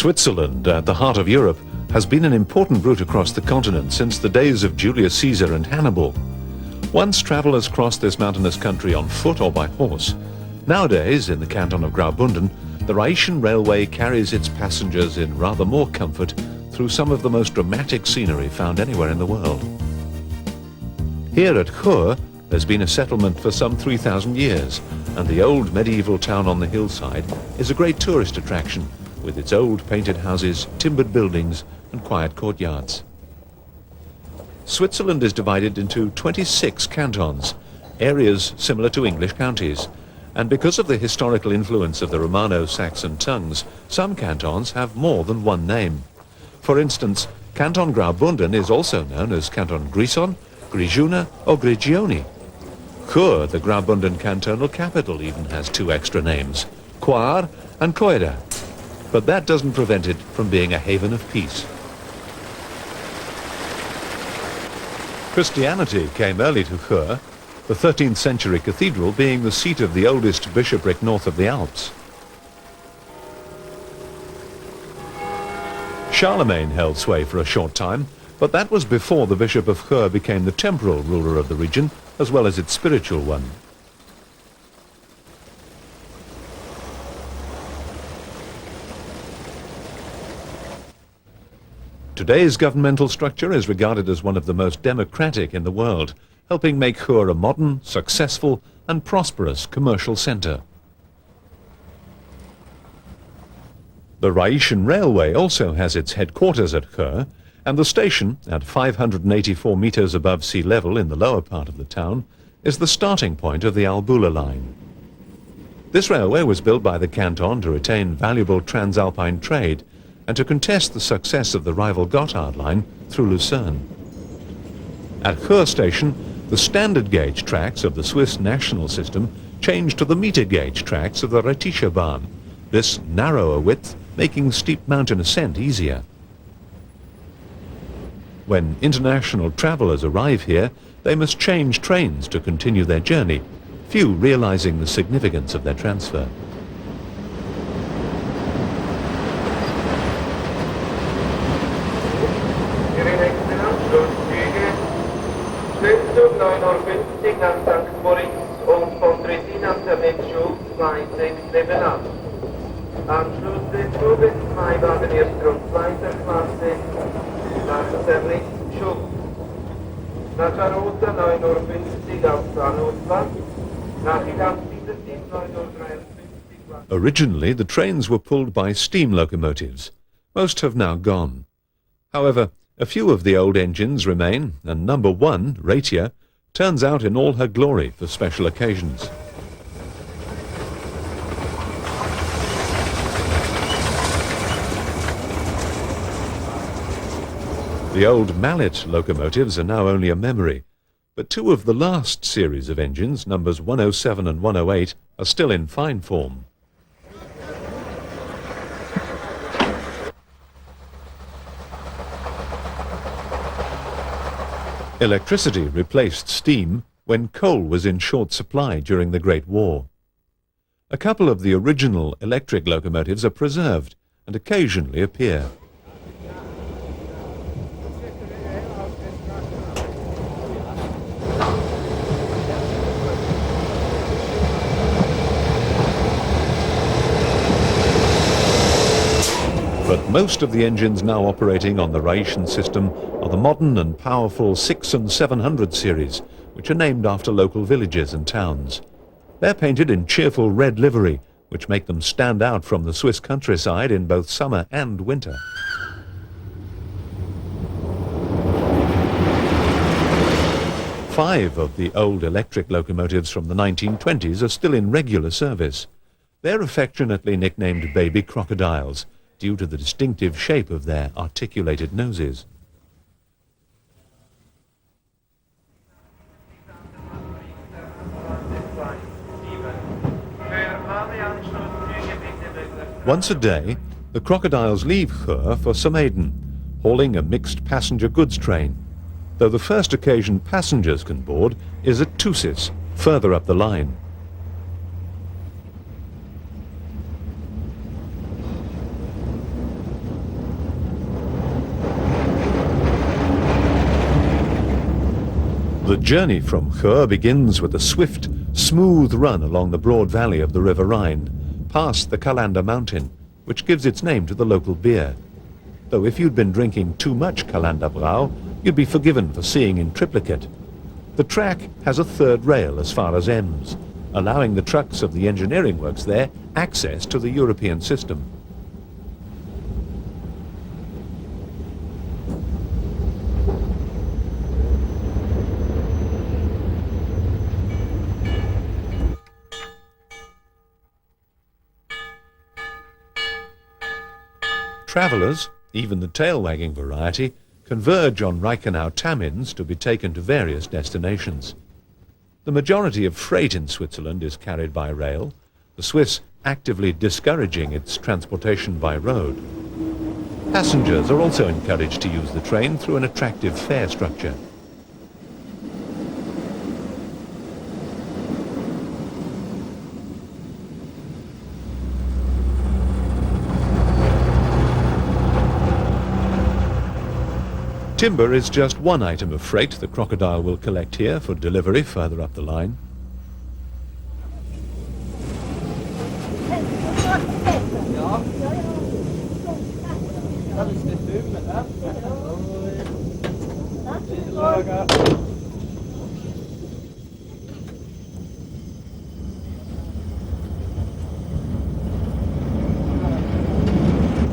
Switzerland, at the heart of Europe, has been an important route across the continent since the days of Julius Caesar and Hannibal. Once travelers crossed this mountainous country on foot or by horse. Nowadays, in the canton of Graubünden, the Rhaetian Railway carries its passengers in rather more comfort through some of the most dramatic scenery found anywhere in the world. Here at Chur, there's been a settlement for some 3,000 years, and the old medieval town on the hillside is a great tourist attraction, with its old painted houses, timbered buildings, and quiet courtyards. Switzerland is divided into 26 cantons, areas similar to English counties, and because of the historical influence of the Romano-Saxon tongues, some cantons have more than one name. For instance, Canton Graubünden is also known as Canton Grison, Grigiuna, or Grigioni. Chur, the Graubünden cantonal capital, even has two extra names, Coire and Coira. But that doesn't prevent it from being a haven of peace. Christianity came early to Chur, the 13th century cathedral being the seat of the oldest bishopric north of the Alps. Charlemagne held sway for a short time, but that was before the Bishop of Chur became the temporal ruler of the region, as well as its spiritual one. Today's governmental structure is regarded as one of the most democratic in the world, helping make Chur a modern, successful and prosperous commercial centre. The Rhaetian Railway also has its headquarters at Chur, and the station, at 584 metres above sea level in the lower part of the town, is the starting point of the Albula line. This railway was built by the canton to retain valuable transalpine trade and to contest the success of the rival Gotthard line through Lucerne. At Chur station, the standard gauge tracks of the Swiss national system changed to the meter gauge tracks of the Rhaetische Bahn, this narrower width making steep mountain ascent easier. When international travellers arrive here, they must change trains to continue their journey, few realising the significance of their transfer. Anschluss des Zuges Maiwagen erster und zweiter Klasse nach Zerlich-Schuck. Nach Arosa 9:50 auf Zahnhofplatz, nach Ilach-Wiedersee 9:53. Originally, the trains were pulled by steam locomotives. Most have now gone. However, a few of the old engines remain, and number 1, Rhaetia, turns out in all her glory for special occasions. The old mallet locomotives are now only a memory, but two of the last series of engines, numbers 107 and 108, are still in fine form. Electricity replaced steam when coal was in short supply during the Great War. A couple of the original electric locomotives are preserved and occasionally appear. But most of the engines now operating on the Rhaetian system are the modern and powerful 6 and 700 series, which are named after local villages and towns. They're painted in cheerful red livery, which make them stand out from the Swiss countryside in both summer and winter. Five of the old electric locomotives from the 1920s are still in regular service. They're affectionately nicknamed baby crocodiles, due to the distinctive shape of their articulated noses. Once a day, the crocodiles leave Chur for Somaden, hauling a mixed passenger goods train, though the first occasion passengers can board is at Thusis, further up the line. The journey from Chur begins with a swift, smooth run along the broad valley of the River Rhine, past the Kalander mountain, which gives its name to the local beer. Though if you'd been drinking too much Kalanderbrau, you'd be forgiven for seeing in triplicate. The track has a third rail as far as Ems, allowing the trucks of the engineering works there access to the European system. Travellers, even the tail-wagging variety, converge on Reichenau-Tamins to be taken to various destinations. The majority of freight in Switzerland is carried by rail, the Swiss actively discouraging its transportation by road. Passengers are also encouraged to use the train through an attractive fare structure. Timber is just one item of freight the crocodile will collect here for delivery further up the line.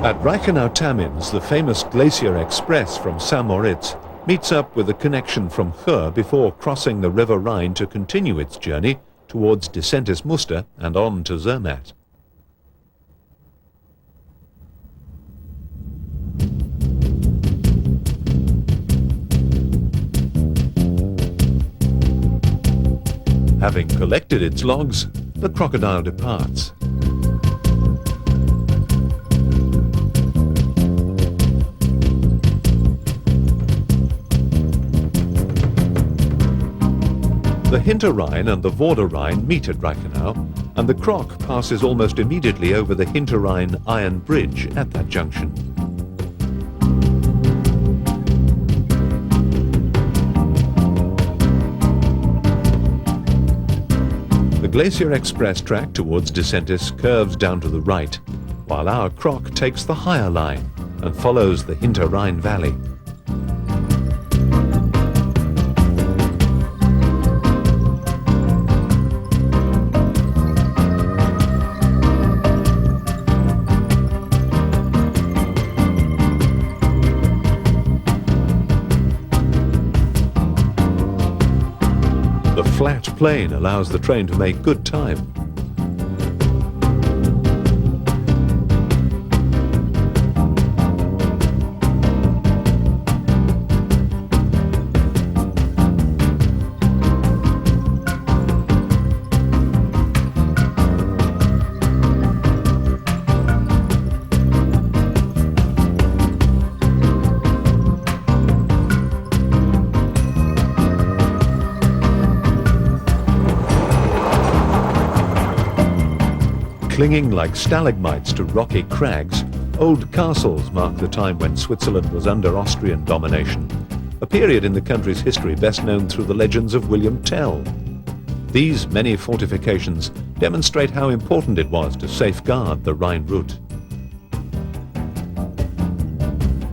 At Reichenau-Tamins, the famous Glacier Express from St. meets up with a connection from Chur before crossing the River Rhine to continue its journey towards Disentis Muster and on to Zermatt. Having collected its logs, the crocodile departs. The Hinterrhein and the Vorderrhein meet at Reichenau, and the Croc passes almost immediately over the Hinterrhein Iron Bridge at that junction. The Glacier Express track towards Disentis curves down to the right, while our Croc takes the higher line and follows the Hinterrhein Valley. The flat plain allows the train to make good time. Clinging like stalagmites to rocky crags, old castles mark the time when Switzerland was under Austrian domination, a period in the country's history best known through the legends of William Tell. These many fortifications demonstrate how important it was to safeguard the Rhine route.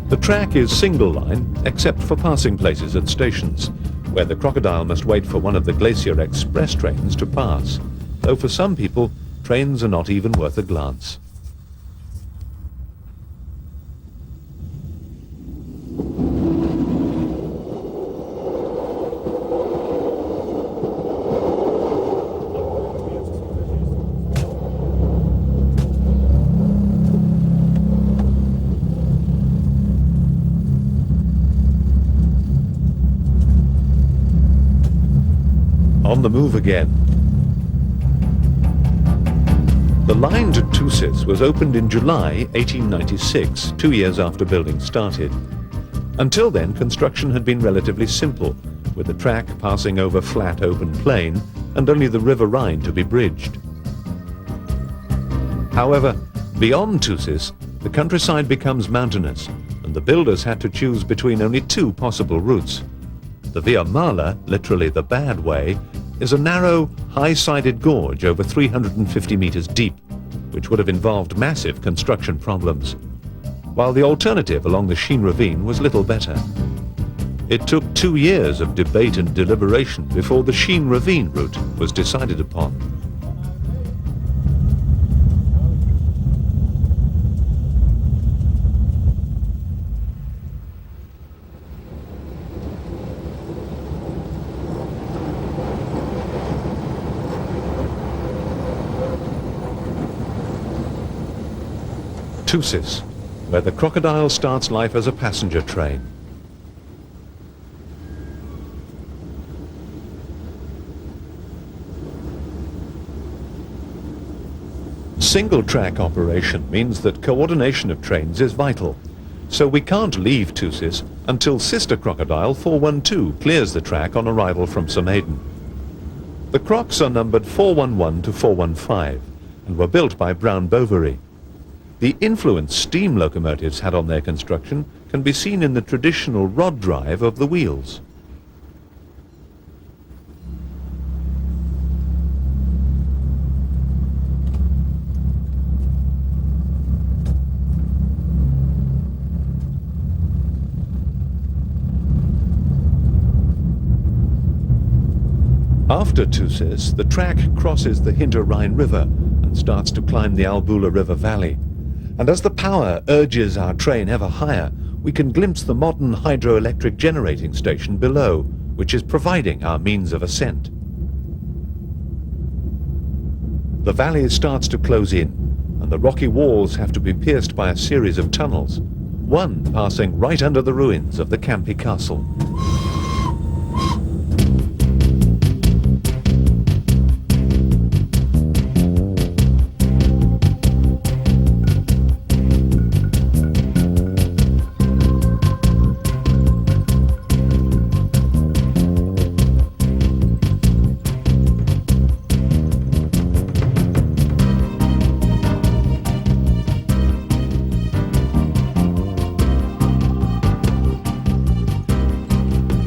The track is single line, except for passing places at stations, where the crocodile must wait for one of the Glacier Express trains to pass, though for some people, trains are not even worth a glance. On the move again. The line to Thusis was opened in July 1896, 2 years after building started. Until then, construction had been relatively simple, with the track passing over flat open plain and only the River Rhine to be bridged. However, beyond Thusis, the countryside becomes mountainous, and the builders had to choose between only two possible routes. The Via Mala, literally the bad way, is a narrow, high-sided gorge over 350 meters deep, which would have involved massive construction problems, while the alternative along the Sheen Ravine was little better. It took 2 years of debate and deliberation before the Sheen Ravine route was decided upon. Thusis, where the crocodile starts life as a passenger train. Single-track operation means that coordination of trains is vital, so we can't leave Thusis until sister crocodile 412 clears the track on arrival from Somaden. The crocs are numbered 411 to 415 and were built by Brown Bovary. The influence steam locomotives had on their construction can be seen in the traditional rod drive of the wheels. After Thusis, the track crosses the Hinter Rhine River and starts to climb the Albula River valley. And as the power urges our train ever higher, we can glimpse the modern hydroelectric generating station below, which is providing our means of ascent. The valley starts to close in, and the rocky walls have to be pierced by a series of tunnels, one passing right under the ruins of the Campi Castle.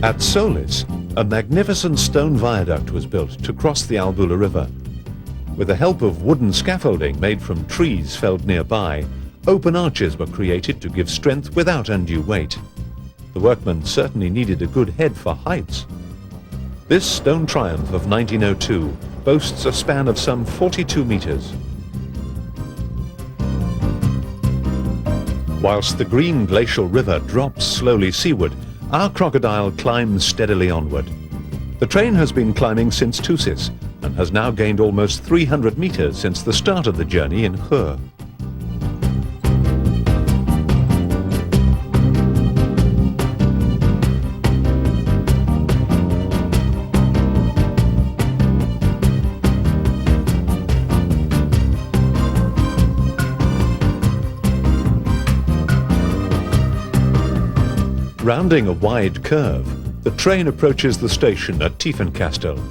At Solis, a magnificent stone viaduct was built to cross the Albula River. With the help of wooden scaffolding made from trees felled nearby, open arches were created to give strength without undue weight. The workmen certainly needed a good head for heights. This stone triumph of 1902 boasts a span of some 42 meters. Whilst the green glacial river drops slowly seaward, our crocodile climbs steadily onward. The train has been climbing since Thusis and has now gained almost 300 meters since the start of the journey in Chur. Rounding a wide curve, the train approaches the station at Tiefenkastel.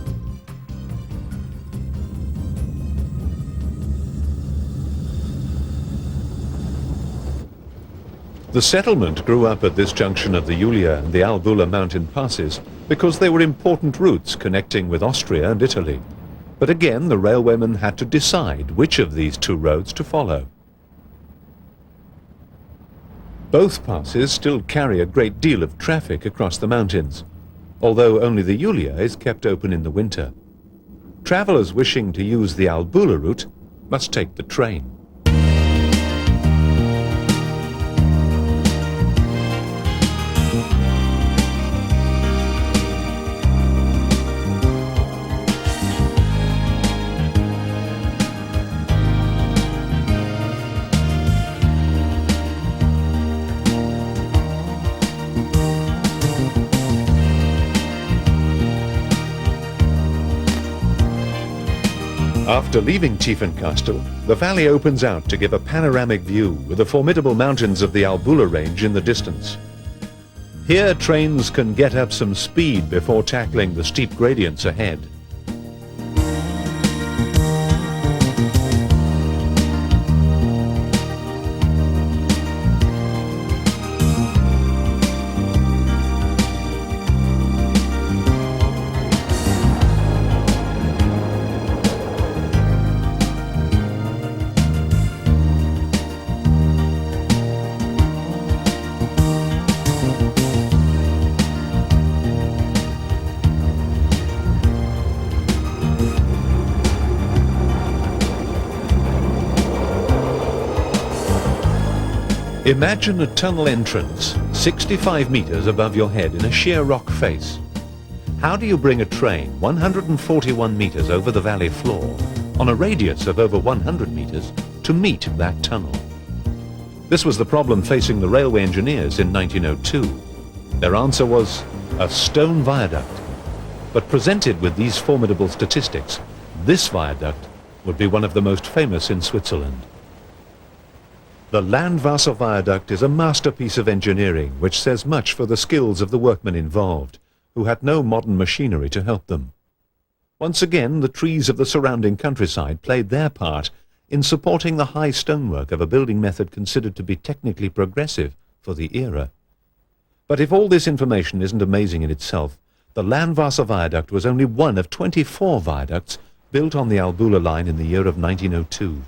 The settlement grew up at this junction of the Julia and the Albula mountain passes because they were important routes connecting with Austria and Italy. But again, the railwaymen had to decide which of these two roads to follow. Both passes still carry a great deal of traffic across the mountains, although only the Julia is kept open in the winter. Travellers wishing to use the Albula route must take the train. After leaving Tiefenkastel, the valley opens out to give a panoramic view with the formidable mountains of the Albula range in the distance. Here trains can get up some speed before tackling the steep gradients ahead. Imagine a tunnel entrance 65 meters above your head in a sheer rock face. How do you bring a train 141 meters over the valley floor on a radius of over 100 meters to meet that tunnel? This was the problem facing the railway engineers in 1902. Their answer was a stone viaduct. But presented with these formidable statistics, this viaduct would be one of the most famous in Switzerland. The Landwasser viaduct is a masterpiece of engineering which says much for the skills of the workmen involved, who had no modern machinery to help them. Once again, the trees of the surrounding countryside played their part in supporting the high stonework of a building method considered to be technically progressive for the era. But if all this information isn't amazing in itself, the Landwasser viaduct was only one of 24 viaducts built on the Albula line in the year of 1902.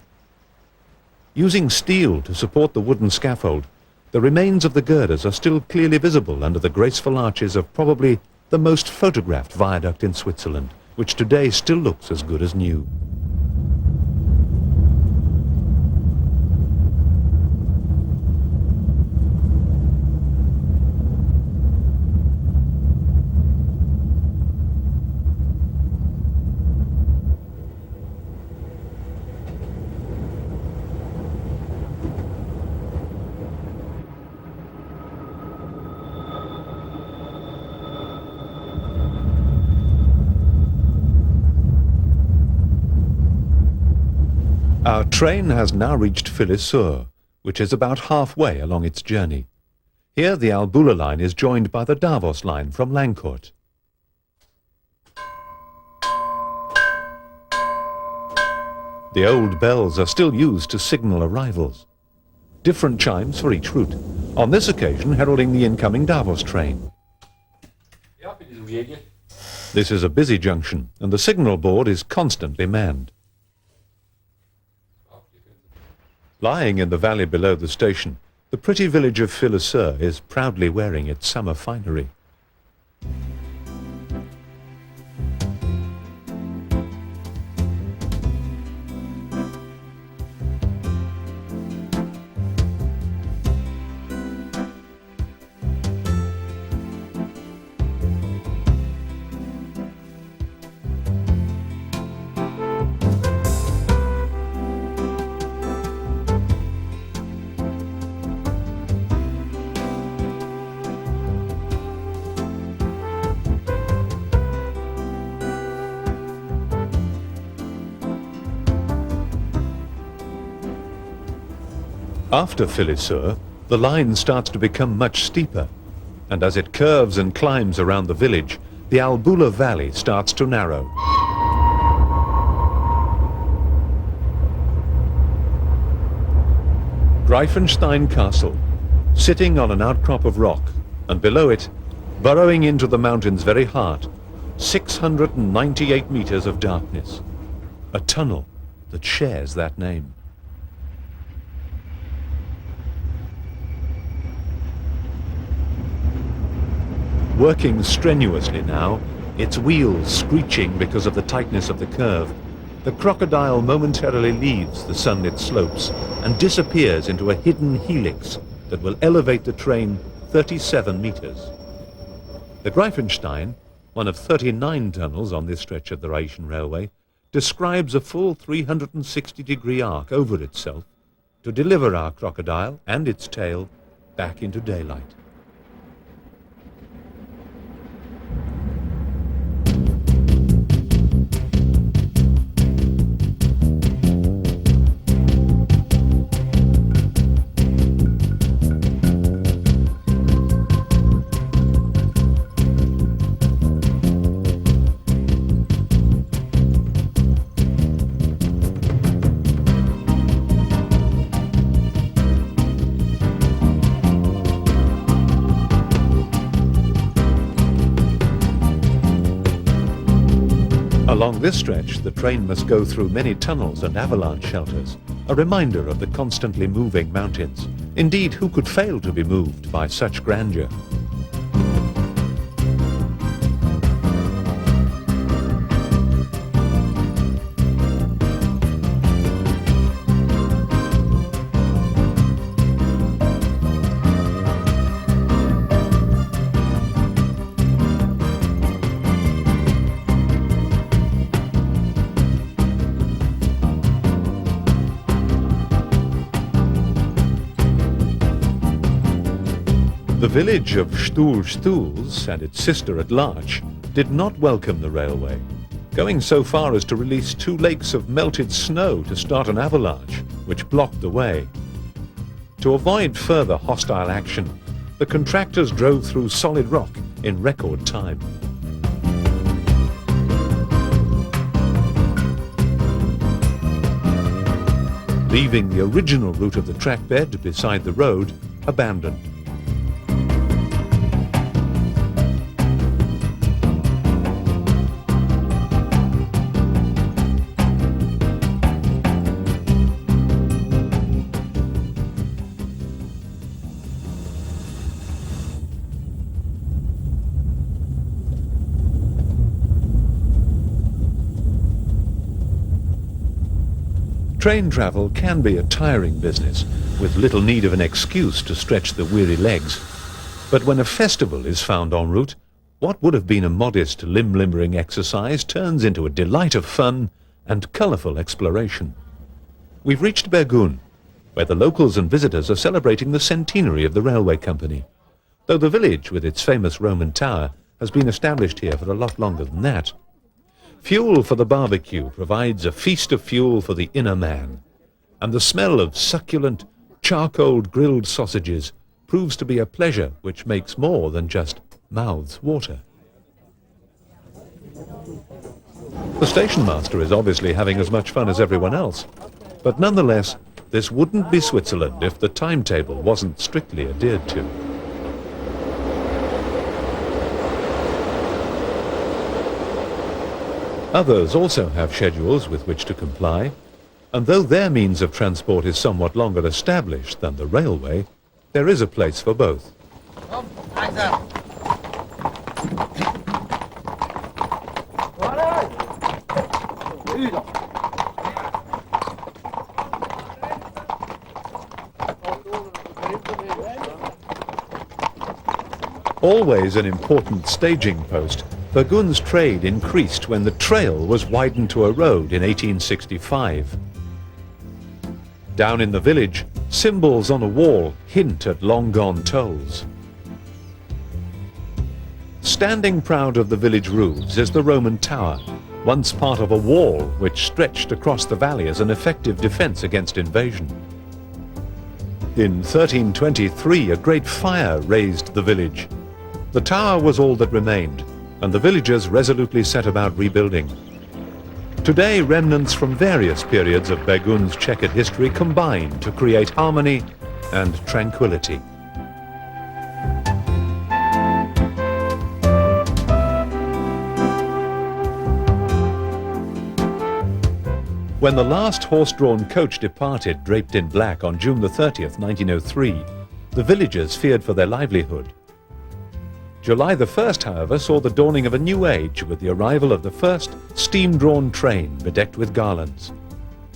Using steel to support the wooden scaffold, the remains of the girders are still clearly visible under the graceful arches of probably the most photographed viaduct in Switzerland, which today still looks as good as new. Our train has now reached Filet-sur, which is about halfway along its journey. Here the Albula line is joined by the Davos line from Langcourt. The old bells are still used to signal arrivals. Different chimes for each route, on this occasion heralding the incoming Davos train. This is a busy junction, and the signal board is constantly manned. Lying in the valley below the station, the pretty village of Filet-sur is proudly wearing its summer finery. After Filet-sur, the line starts to become much steeper, and as it curves and climbs around the village, the Albula valley starts to narrow. Greifenstein Castle, sitting on an outcrop of rock, and below it, burrowing into the mountain's very heart, 698 meters of darkness. A tunnel that shares that name. Working strenuously now, its wheels screeching because of the tightness of the curve, the crocodile momentarily leaves the sunlit slopes and disappears into a hidden helix that will elevate the train 37 meters. The Greifenstein, one of 39 tunnels on this stretch of the Rhaetian Railway, describes a full 360-degree arc over itself to deliver our crocodile and its tail back into daylight. Along this stretch, the train must go through many tunnels and avalanche shelters, a reminder of the constantly moving mountains. Indeed, who could fail to be moved by such grandeur? village of Stoels and its sister at Larch did not welcome the railway, going so far as to release 2 lakes of melted snow to start an avalanche, which blocked the way. To avoid further hostile action, the contractors drove through solid rock in record time. Leaving the original route of the track bed beside the road abandoned. Train travel can be a tiring business, with little need of an excuse to stretch the weary legs. But when a festival is found en route, what would have been a modest limb-limbering exercise turns into a delight of fun and colourful exploration. We've reached Bergun, where the locals and visitors are celebrating the centenary of the railway company, though the village, with its famous Roman tower, has been established here for a lot longer than that. Fuel for the barbecue provides a feast of fuel for the inner man, and the smell of succulent, charcoal grilled sausages proves to be a pleasure which makes more than just mouths water. The station master is obviously having as much fun as everyone else, but nonetheless, this wouldn't be Switzerland if the timetable wasn't strictly adhered to. Others also have schedules with which to comply, and though their means of transport is somewhat longer established than the railway, there is a place for both. Always an important staging post, Bergun's trade increased when the trail was widened to a road in 1865. Down in the village, symbols on a wall hint at long-gone tolls. Standing proud of the village roofs is the Roman tower, once part of a wall which stretched across the valley as an effective defense against invasion. In 1323, a great fire razed the village. The tower was all that remained, and the villagers resolutely set about rebuilding. Today, remnants from various periods of Bergun's checkered history combine to create harmony and tranquility. When the last horse-drawn coach departed draped in black on June the 30th, 1903, the villagers feared for their livelihood. July the 1st, however, saw the dawning of a new age with the arrival of the first steam-drawn train bedecked with garlands.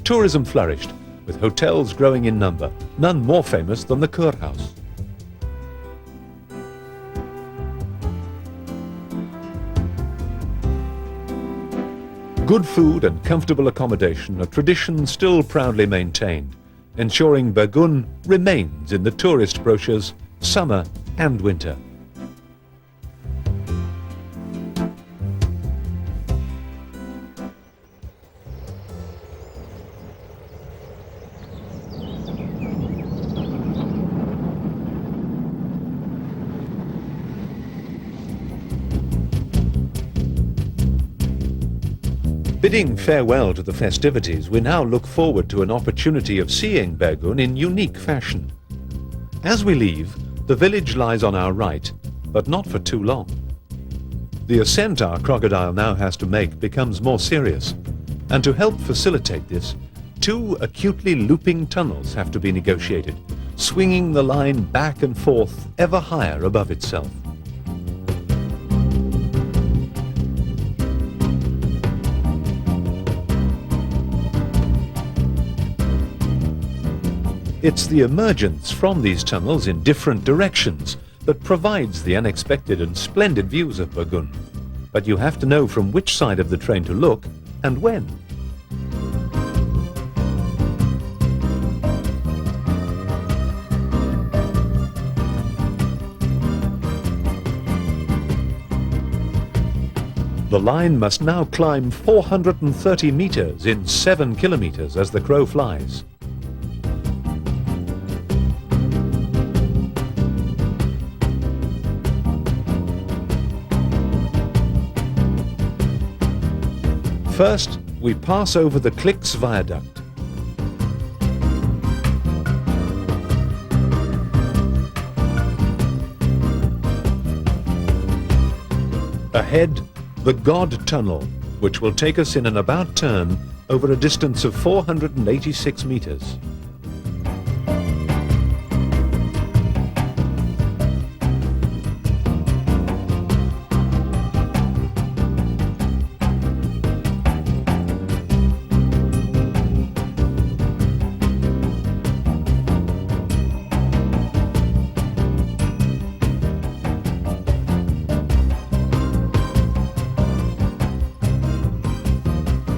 Tourism flourished, with hotels growing in number, none more famous than the Kurhaus. Good food and comfortable accommodation are traditions still proudly maintained, ensuring Bergun remains in the tourist brochures summer and winter. Bidding farewell to the festivities, we now look forward to an opportunity of seeing Bergun in unique fashion. As we leave, the village lies on our right, but not for too long. The ascent our crocodile now has to make becomes more serious, and to help facilitate this, 2 acutely looping tunnels have to be negotiated, swinging the line back and forth ever higher above itself. It's the emergence from these tunnels in different directions that provides the unexpected and splendid views of Bergun. But you have to know from which side of the train to look and when. The line must now climb 430 meters in 7 kilometers as the crow flies. First, we pass over the Klix Viaduct. Ahead, the God Tunnel, which will take us in an about turn over a distance of 486 meters.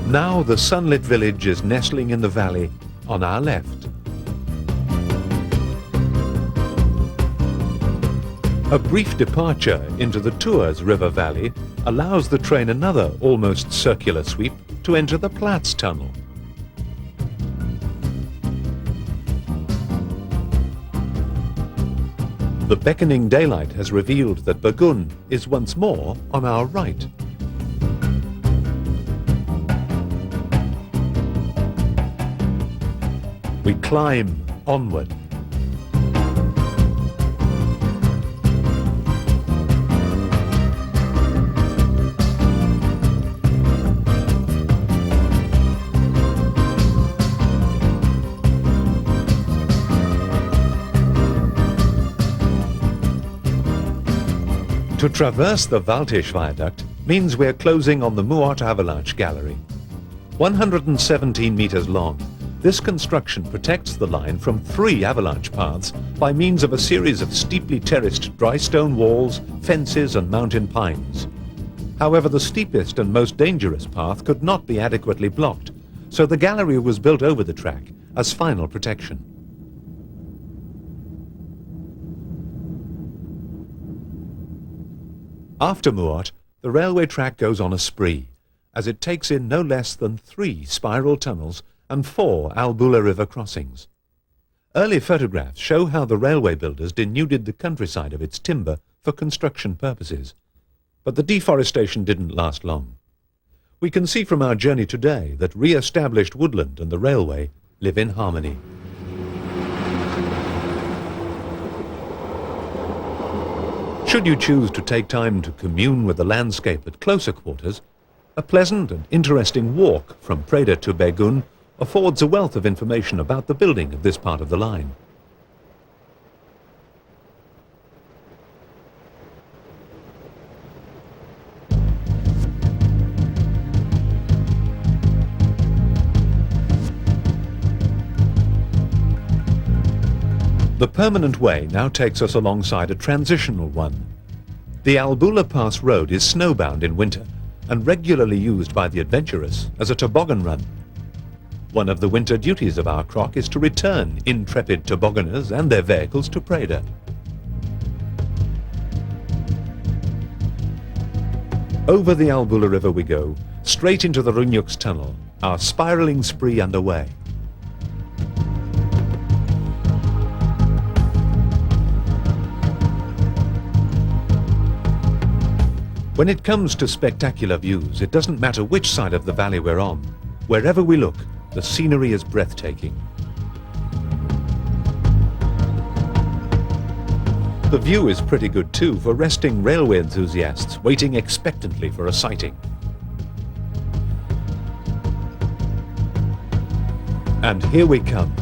Now the sunlit village is nestling in the valley on our left. A brief departure into the Tours River Valley allows the train another almost circular sweep to enter the Platz Tunnel. The beckoning daylight has revealed that Burgund is once more on our right. We climb onward. To traverse the Waldtisch Viaduct means we're closing on the Muort Avalanche Gallery. 117 meters long, this construction protects the line from 3 avalanche paths by means of a series of steeply terraced dry stone walls, fences and mountain pines. However, the steepest and most dangerous path could not be adequately blocked, so the gallery was built over the track as final protection. After Muort, the railway track goes on a spree, as it takes in no less than 3 spiral tunnels and 4 Albula River crossings. Early photographs show how the railway builders denuded the countryside of its timber for construction purposes. But the deforestation didn't last long. We can see from our journey today that re-established woodland and the railway live in harmony. Should you choose to take time to commune with the landscape at closer quarters, a pleasant and interesting walk from Preda to Burgund affords a wealth of information about the building of this part of the line. The permanent way now takes us alongside a transitional one. The Albula Pass Road is snowbound in winter and regularly used by the adventurous as a toboggan run. One of the winter duties of our croc is to return intrepid tobogganers and their vehicles to Preda. Over the Albula River we go, straight into the Runjux Tunnel, our spiralling spree underway. When it comes to spectacular views, it doesn't matter which side of the valley we're on. Wherever we look, the scenery is breathtaking. The view is pretty good too for resting railway enthusiasts waiting expectantly for a sighting. And here we come,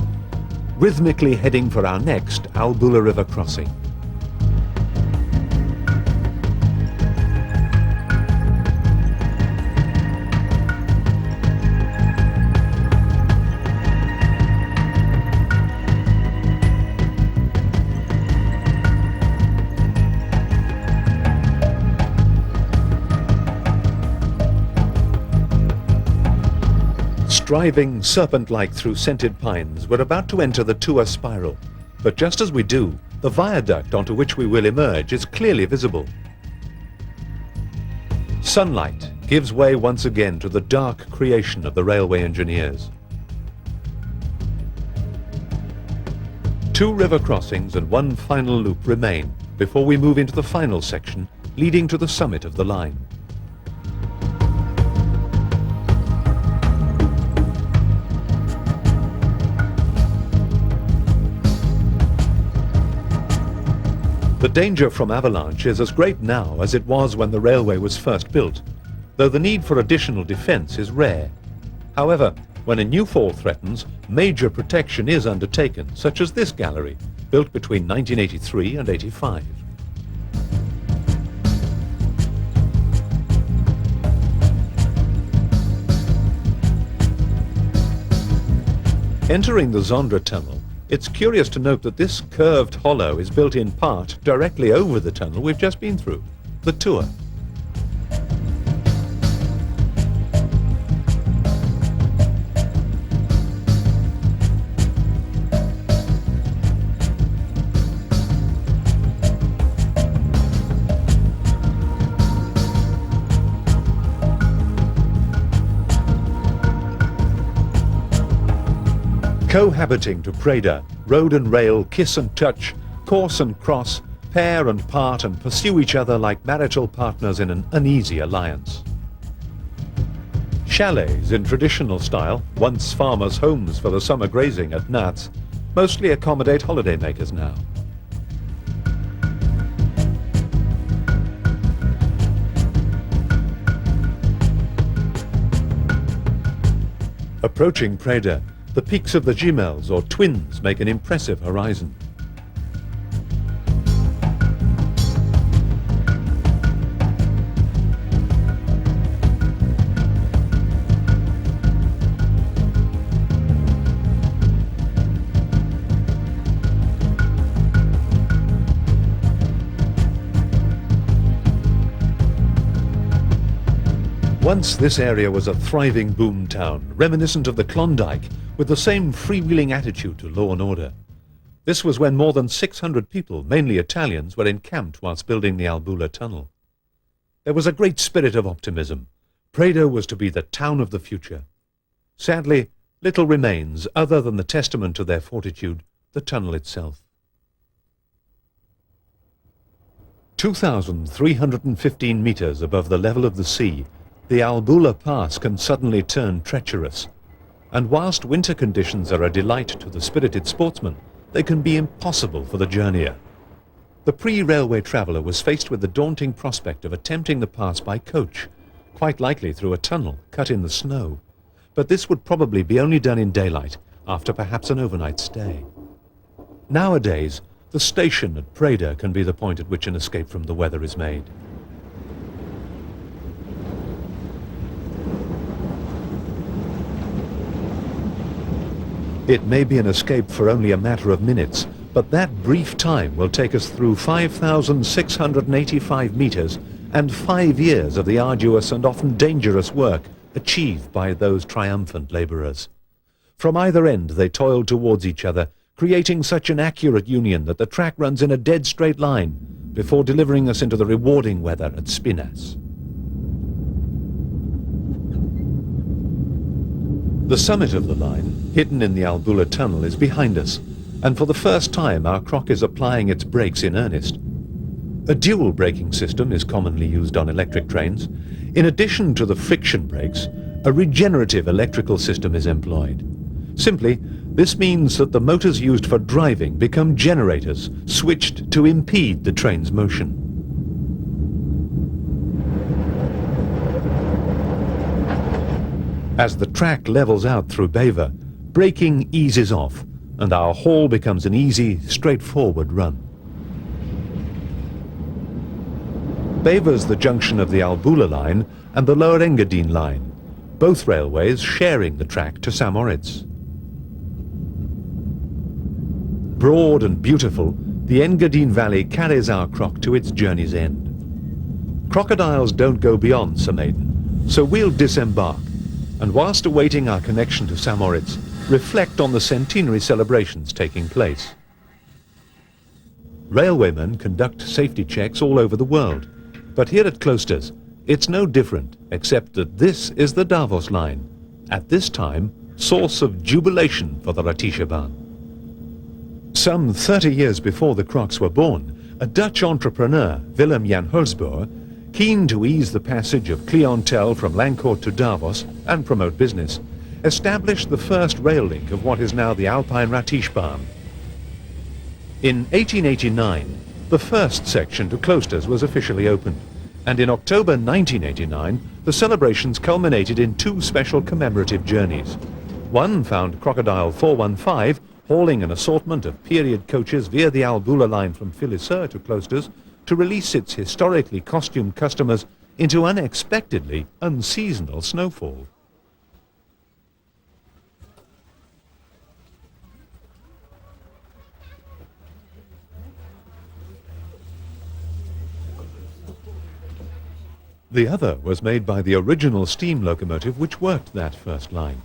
rhythmically heading for our next Albula River crossing. Driving serpent-like through scented pines, we're about to enter the Tours spiral. But just as we do, the viaduct onto which we will emerge is clearly visible. Sunlight gives way once again to the dark creation of the railway engineers. 2 river crossings and 1 final loop remain before we move into the final section leading to the summit of the line. The danger from avalanche is as great now as it was when the railway was first built, though the need for additional defence is rare. However, when a new fall threatens, major protection is undertaken, such as this gallery, built between 1983 and 85. Entering the Zondra tunnel, it's curious to note that this curved hollow is built in part directly over the tunnel we've just been through, the Tour. Cohabiting to Preda, road and rail kiss and touch, course and cross, pair and part and pursue each other like marital partners in an uneasy alliance. Chalets in traditional style, once farmers' homes for the summer grazing at Nats, mostly accommodate holidaymakers now. Approaching Preda, the peaks of the Jumels or Twins make an impressive horizon. Once this area was a thriving boom town, reminiscent of the Klondike, with the same freewheeling attitude to law and order. This was when more than 600 people, mainly Italians, were encamped whilst building the Albula tunnel. There was a great spirit of optimism. Preda was to be the town of the future. Sadly, little remains other than the testament to their fortitude, the tunnel itself. 2,315 meters above the level of the sea, the Albula Pass can suddenly turn treacherous. And whilst winter conditions are a delight to the spirited sportsman, they can be impossible for the journeyer. The pre-railway traveller was faced with the daunting prospect of attempting the pass by coach, quite likely through a tunnel cut in the snow. But this would probably be only done in daylight, after perhaps an overnight stay. Nowadays, the station at Preda can be the point at which an escape from the weather is made. It may be an escape for only a matter of minutes, but that brief time will take us through 5,685 meters and 5 years of the arduous and often dangerous work achieved by those triumphant labourers. From either end they toiled towards each other, creating such an accurate union that the track runs in a dead straight line before delivering us into the rewarding weather at Spinas. The summit of the line, hidden in the Albula tunnel, is behind us, and for the first time our croc is applying its brakes in earnest. A dual braking system is commonly used on electric trains. In addition to the friction brakes, a regenerative electrical system is employed. Simply, this means that the motors used for driving become generators switched to impede the train's motion. As the track levels out through Beva, braking eases off, and our haul becomes an easy, straightforward run. Beva's the junction of the Albula line and the Lower Engadine line, both railways sharing the track to Samoritz. Broad and beautiful, the Engadine Valley carries our croc to its journey's end. Crocodiles don't go beyond Samaden, so we'll disembark, and whilst awaiting our connection to Samoritz, reflect on the centenary celebrations taking place. Railwaymen conduct safety checks all over the world, but here at Klosters, It's no different, except that this is the Davos line, at this time source of jubilation for the Ratishebahn. Some 30 years before the Crocs were born, a Dutch entrepreneur, Willem Jan Hulsboer, keen to ease the passage of clientele from Lancourt to Davos and promote business, established the first rail link of what is now the Alpine Ratishebahn. In 1889, the first section to Kloosters was officially opened, and in October 1989, the celebrations culminated in two special commemorative journeys. One found Crocodile 415 hauling an assortment of period coaches via the Albula line from Philisseur to Kloosters to release its historically costumed customers into unexpectedly unseasonal snowfall. The other was made by the original steam locomotive which worked that first line.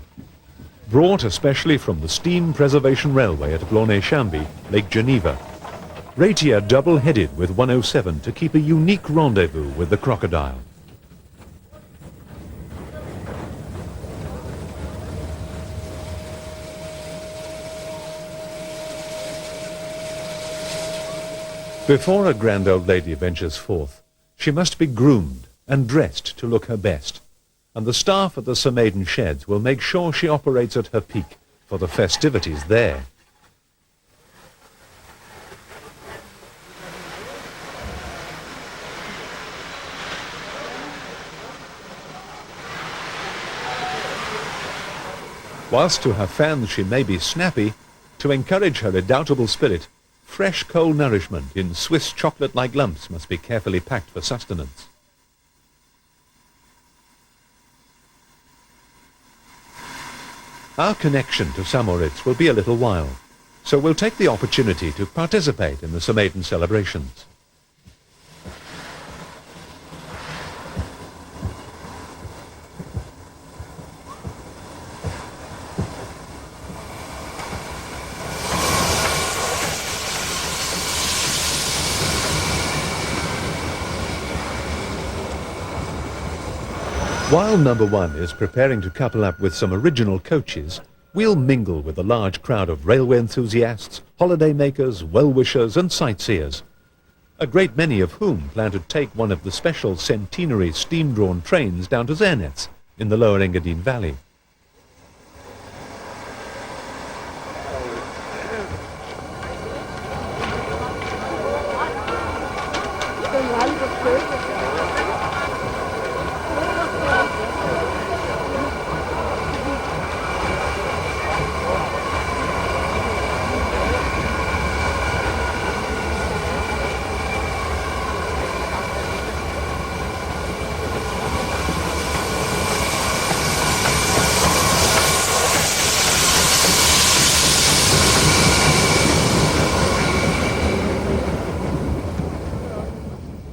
Brought especially from the Steam Preservation Railway at Blonay-Chambly, Lake Geneva. Ratier double-headed with 107 to keep a unique rendezvous with the Crocodile. Before a grand old lady ventures forth, she must be groomed and dressed to look her best, and the staff at the Sir Maiden Sheds will make sure she operates at her peak for the festivities there. Whilst to her fans she may be snappy, to encourage her redoubtable spirit, fresh cold nourishment in Swiss chocolate-like lumps must be carefully packed for sustenance. Our connection to Samoritz will be a little while, so we'll take the opportunity to participate in the Sir Maiden celebrations. While number one is preparing to couple up with some original coaches, we'll mingle with a large crowd of railway enthusiasts, holiday makers, well-wishers and sightseers, a great many of whom plan to take one of the special centenary steam-drawn trains down to Zernetz in the lower Engadine Valley.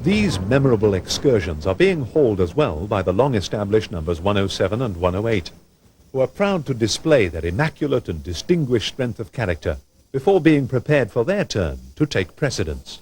These memorable excursions are being hauled as well by the long-established numbers 107 and 108, who are proud to display their immaculate and distinguished strength of character before being prepared for their turn to take precedence.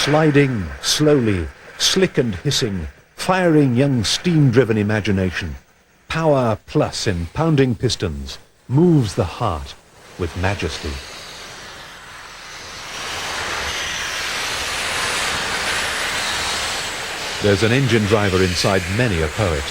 Sliding slowly, slick and hissing, firing young steam-driven imagination, power plus in pounding pistons, moves the heart with majesty. There's an engine driver inside many a poet.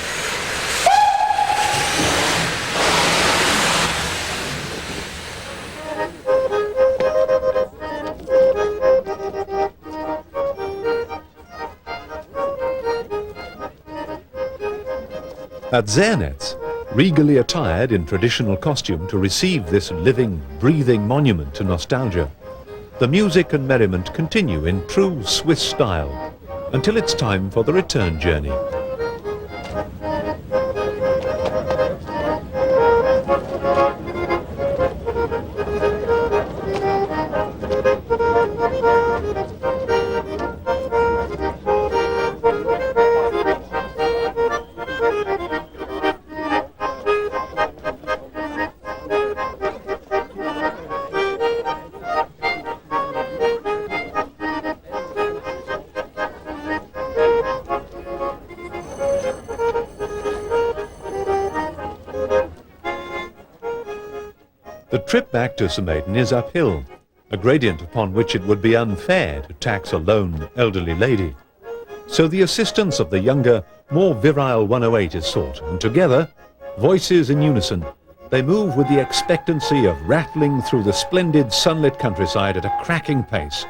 At Zernetz, regally attired in traditional costume to receive this living, breathing monument to nostalgia, the music and merriment continue in true Swiss style until it's time for the return journey. The trip back to Maiden is uphill, a gradient upon which it would be unfair to tax a lone elderly lady. So the assistance of the younger, more virile 108 is sought, and together, voices in unison, they move with the expectancy of rattling through the splendid sunlit countryside at a cracking pace,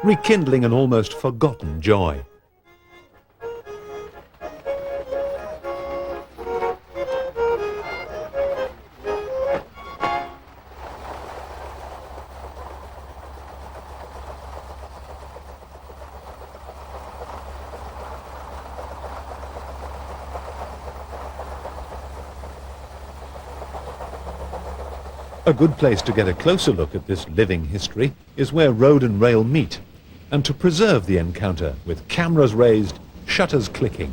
rekindling an almost forgotten joy. A good place to get a closer look at this living history is where road and rail meet, and to preserve the encounter with cameras raised, shutters clicking.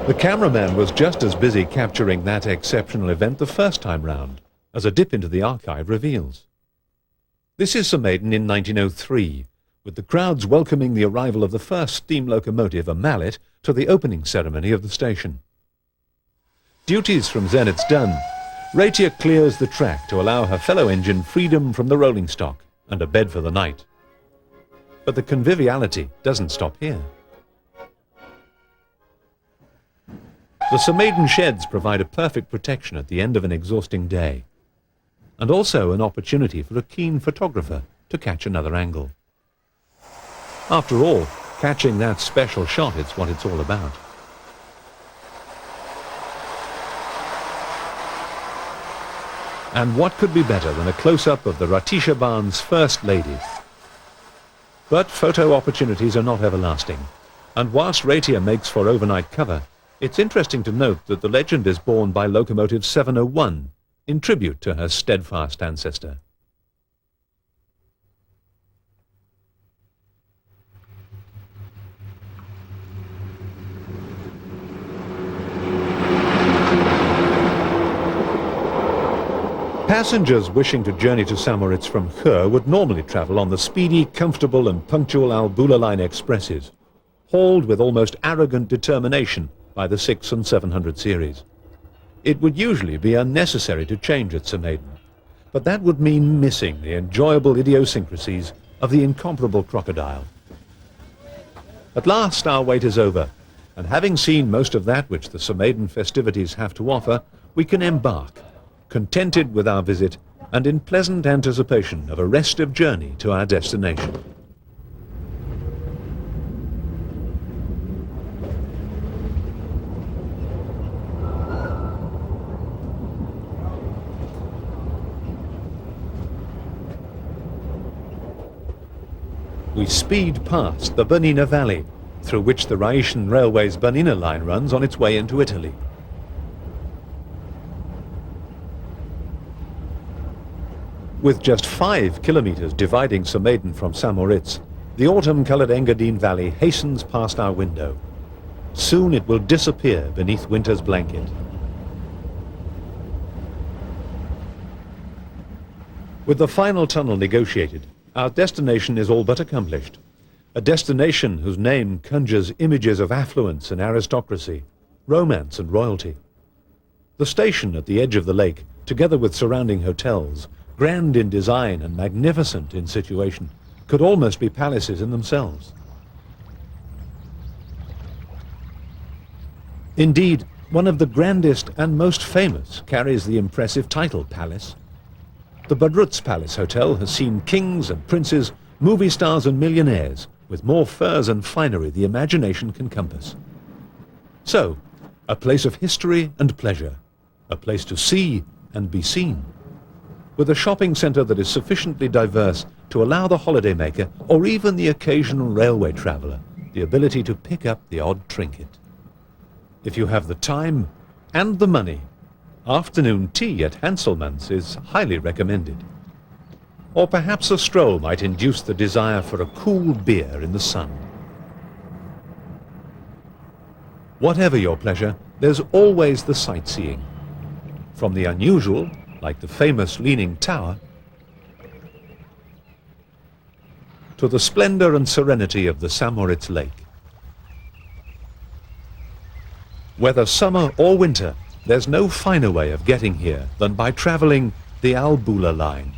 The cameraman was just as busy capturing that exceptional event the first time round, as a dip into the archive reveals. This is Maiden in 1903, with the crowds welcoming the arrival of the first steam locomotive, a mallet, to the opening ceremony of the station. Duties from Zenitz done, Ratier clears the track to allow her fellow engine freedom from the rolling stock and a bed for the night. But the conviviality doesn't stop here. The Maiden sheds provide a perfect protection at the end of an exhausting day, and also an opportunity for a keen photographer to catch another angle. After all, catching that special shot is what it's all about. And what could be better than a close-up of the Ratische Bahn's First Lady? But photo opportunities are not everlasting, and whilst Ratier makes for overnight cover, it's interesting to note that the legend is borne by locomotive 701, in tribute to her steadfast ancestor. Passengers wishing to journey to St. Moritz from Chur would normally travel on the speedy, comfortable and punctual Albula line expresses, hauled with almost arrogant determination by the 600 and 700 series. It would usually be unnecessary to change at St. Maiden, but that would mean missing the enjoyable idiosyncrasies of the incomparable crocodile. At last our wait is over, and having seen most of that which the St. Maiden festivities have to offer, we can embark, contented with our visit and in pleasant anticipation of a restive journey to our destination. We speed past the Bernina Valley, through which the Rhaetian Railway's Bernina line runs on its way into Italy. With just 5 kilometers dividing St. Maiden from St. Moritz, the autumn-colored Engadine Valley hastens past our window. Soon it will disappear beneath winter's blanket. With the final tunnel negotiated, our destination is all but accomplished. A destination whose name conjures images of affluence and aristocracy, romance and royalty. The station at the edge of the lake, together with surrounding hotels, grand in design and magnificent in situation, could almost be palaces in themselves. Indeed, one of the grandest and most famous carries the impressive title Palace. The Badruz Palace Hotel has seen kings and princes, movie stars and millionaires, with more furs and finery the imagination can compass. So, a place of history and pleasure, a place to see and be seen, with a shopping centre that is sufficiently diverse to allow the holidaymaker, or even the occasional railway traveller, the ability to pick up the odd trinket. If you have the time and the money, afternoon tea at Hanselmann's is highly recommended. Or perhaps a stroll might induce the desire for a cool beer in the sun. Whatever your pleasure, there's always the sightseeing. From the unusual, like the famous Leaning Tower, to the splendor and serenity of the Samoritz Lake. Whether summer or winter, there's no finer way of getting here than by traveling the Albula line.